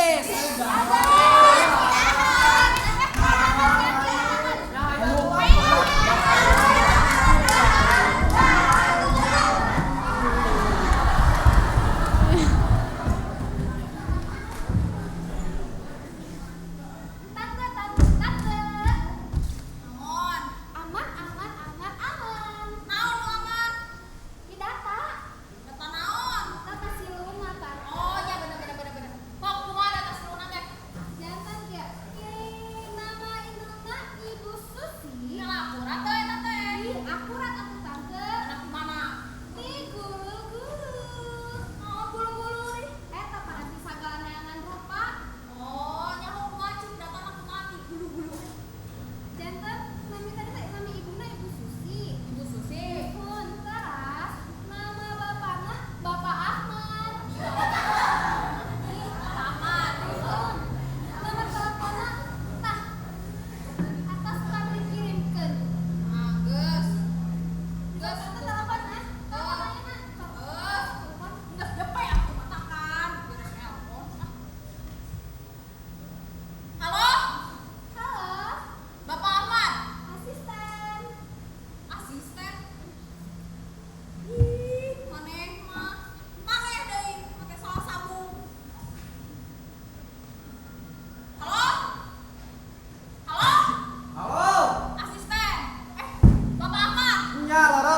yes.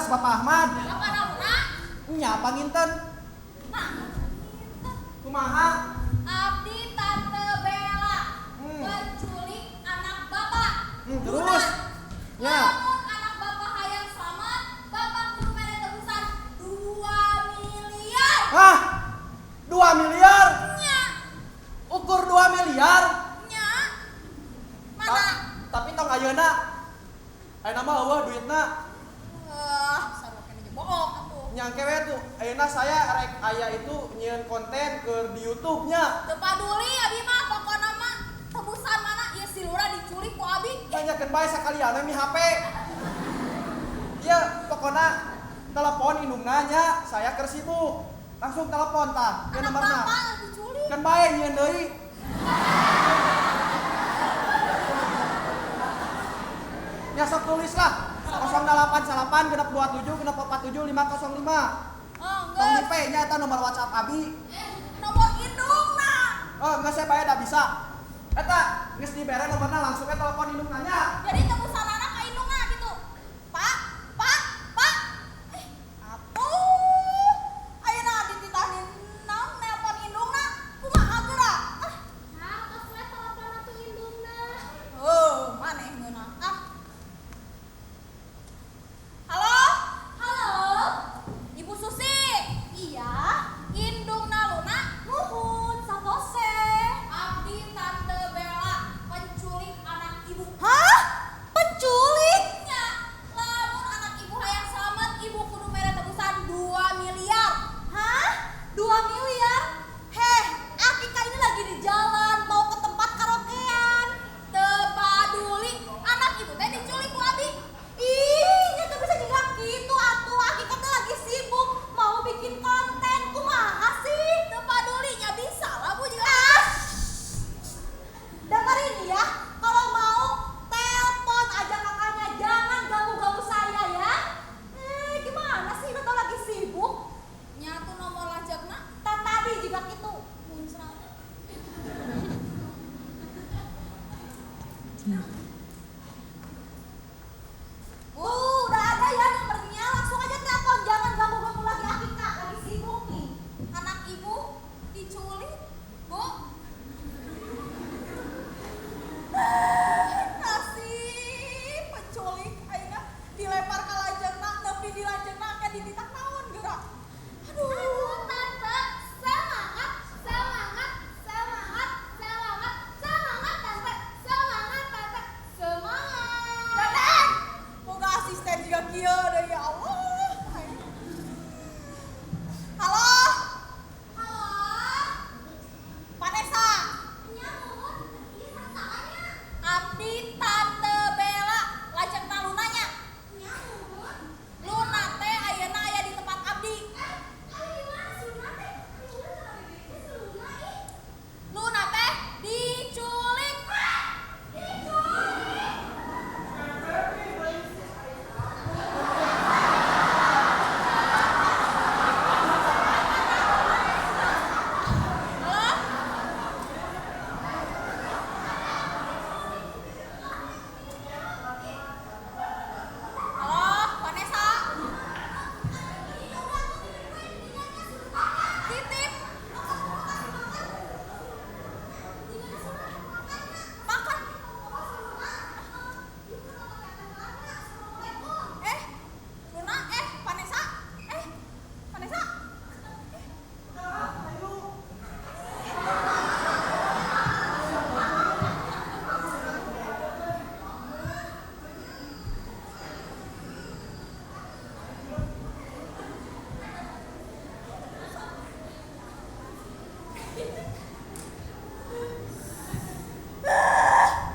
Bapak Ahmad. Bapak Nauna? Nya panginten. Nah, Kumaha? abdi Tante Bella. Penculik anak Bapak. Terus? Ya. Namun anak Bapak hayang selamat, Bapak kudu mere tebusan 2 miliar. Hah? 2 miliar? Nya, Ukur 2 miliar? nya. Mana? Tapi tong ayeuna ayeuna mah eueuh duitna. Sarua kene bohong atuh. Nyangke we tuh ayeuna saya rek aya itu nyieun konten ke di YouTube-nya. Teu paduli abi mah pokona mah tebusan mana ieu si Lura diculik ku abi. Tanyakeun bae sakaliana mi HP. Iya, pokona telepon indungna nya, saya keur sibuk. Langsung telepon tah, ke Anak nomorna. Bapak diculik. Kan bae nyieun deui. Ya sok tulis lah. 0898 genep 27 genep 47 505. Oh, Tong enggak. di P nya eta nomor WhatsApp abi. Nomor indungna. Oh, enggak saya bayar dah bisa. Eta geus dibere nomorna langsung ke telepon indungna nya. Jadi tebusan anak ka indungna gitu. Pak, Pak, Pak. Atuh. Ayeuna dititahnin naon nelpon indungna. Kumaha geura? Nah, tos we telepon atuh indungna. Oh, maneh ngeuna. Halo? Halo? Ibu Susi? Iya. Indungna Luna? Nuhun, sapose. Abdi Tante Bella, penculik anak ibu. Hah?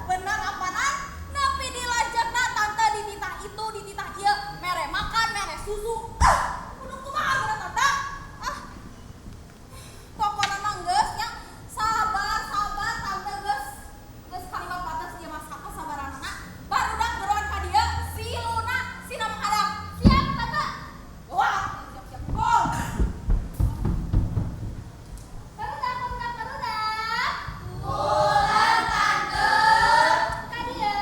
Benar apanan? Nepi dilanjutna tante dititah itu, dititah ieu, mere makan, mere susu. Kudu kumaha geura tante? Pokona mah geus nya sabar tante geus. Geus kalimat batas ieu mah kasabaranna. Barudak beruan ka dieu si Luna sina menghadap. Siap tante. Wah, siap-siap. Gol. Barudak. Pulang tante. Ka dieu.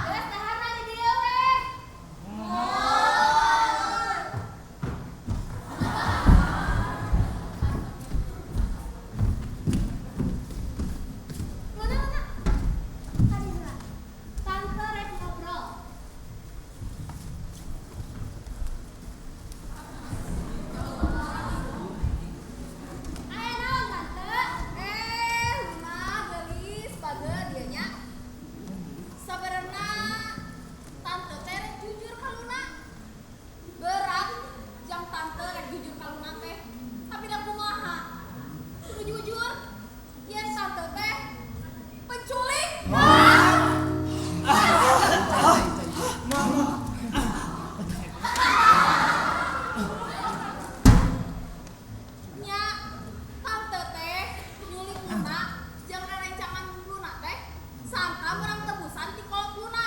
Geus dahana di dieu we. Luna. Tadi heula. Tante rek ngobrol. Aya naon tante? Luna geulis bageud dieu nya. Sabenerna tante teh rek jujur ka Luna. Berat jang tante rek jujur ka Luna teh. Tapi da kumaha? Kudu jujur. Yen tante teh penculik. Nya tante teh nyulik Luna jeung rerencangan Luna teh sangka menang tebusan ti kolot Luna.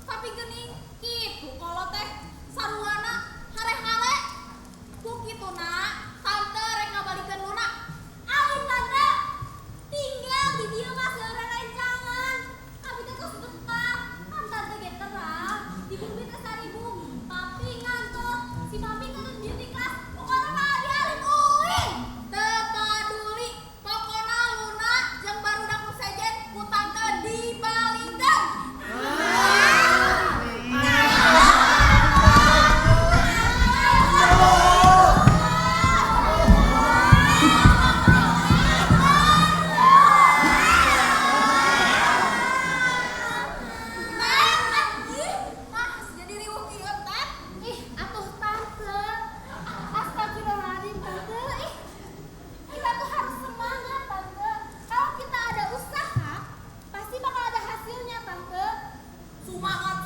Tapi geuning kitu kolot teh saruana hare-hare. Ku kituna tante rek ngabalikeun Luna. Alin tante tinggal di dieu mah seueur rerencangan. Abi teh tos betah. Kan tante ge terang dibumi teh saribu. Tapi ngantuk si mami kan di kelas. Pokona mah dialin uing. Teu paduli. Pokona Luna jeung barudak nu sejen ku tante dibalikeun. Jadi riweuh kieu teh. Ih, atuh tante. Astagfirullahaladzim tante. Ih, kita tuh harus semangat tante. Kalau kita ada usaha, pasti bakal ada hasilnya tante. Semangat.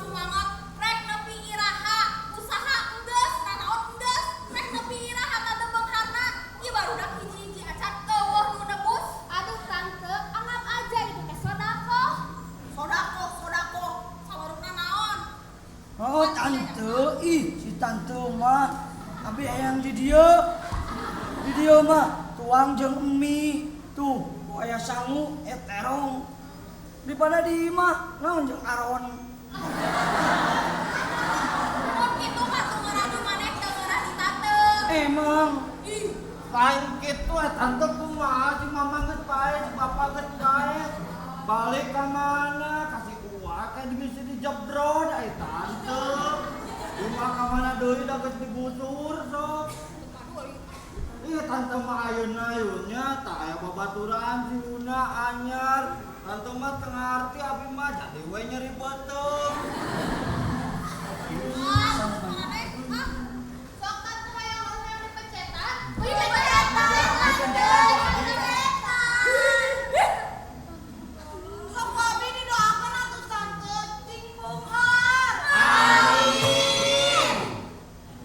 Rek nepi iraha. Usaha enggeus, nanaon enggeus. Rek nepi iraha tante beungharna. Ieu barudak hiji-hiji acan eueuh nu nebus. Aduh tante, anggap aja itu teh sodaqoh. Sodaqoh. Sabarukna naon? Oh tante, si tante mah abi hayang di dieu. Di dieu mah tuang jeung emi tuh aya sangu terong. Daripada di mah naon jeung aron. Mun kitu mah teu ngeurah di maneh teu ngeurah di tante. Emang Ih, Lain kitu tante kumaha si mama geus bae, si bapa geus bae. Balik ka mana? Kasih uang kan bisa dijebrod ai tante. Rumah ka mana deui da geus digusur sok. Iya tante mah ayeuna nya tak aya babaturan si Luna anyar. Tante mah teu ngarti abi mah jadi we nyeri beuteung. sok tante hayang yang dipencetan. Sok abi didoakeun atuh tante ting beunghar.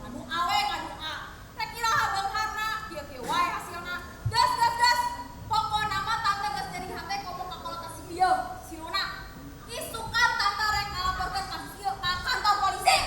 Anu awe ngadua. Rek kiraha beungharna kieu-kieu wae hasilna. Gas. Pokona mah tante geus jadi hate komo ka kolot si ieu, si Luna. Isukan tante rek ngalaporkeun ka ieu ka kantor polisi.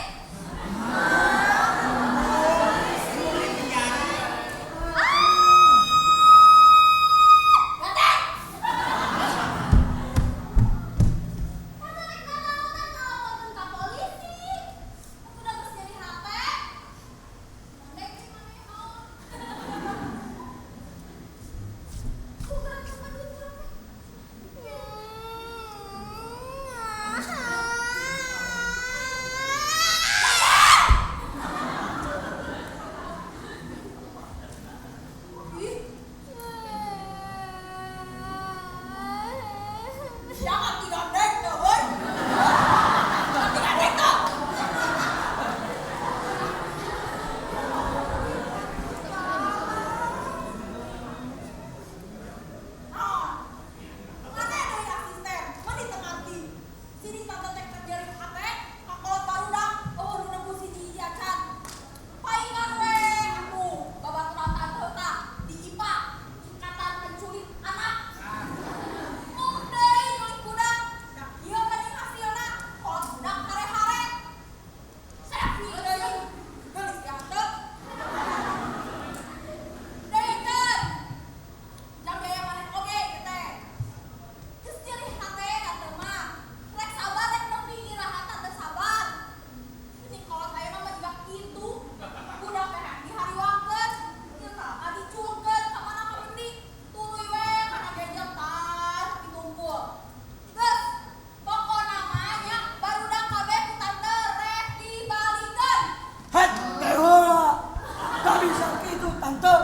itu tante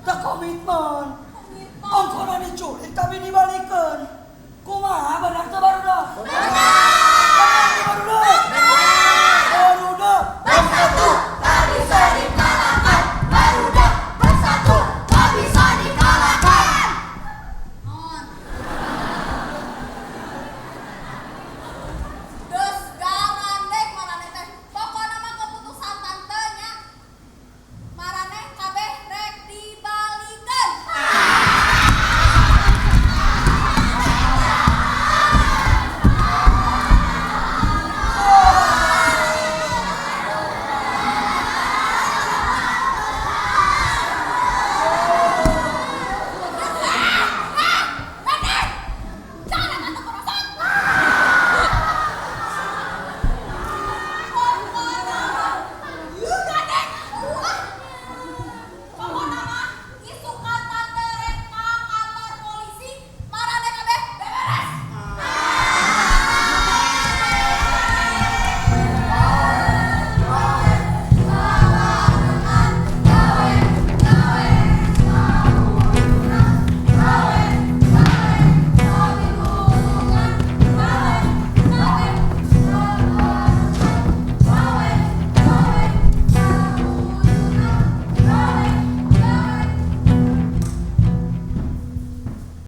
teu komitmen. Ongkona diculik tapi dibalikin. Kumaha benar teu barudak? Benar.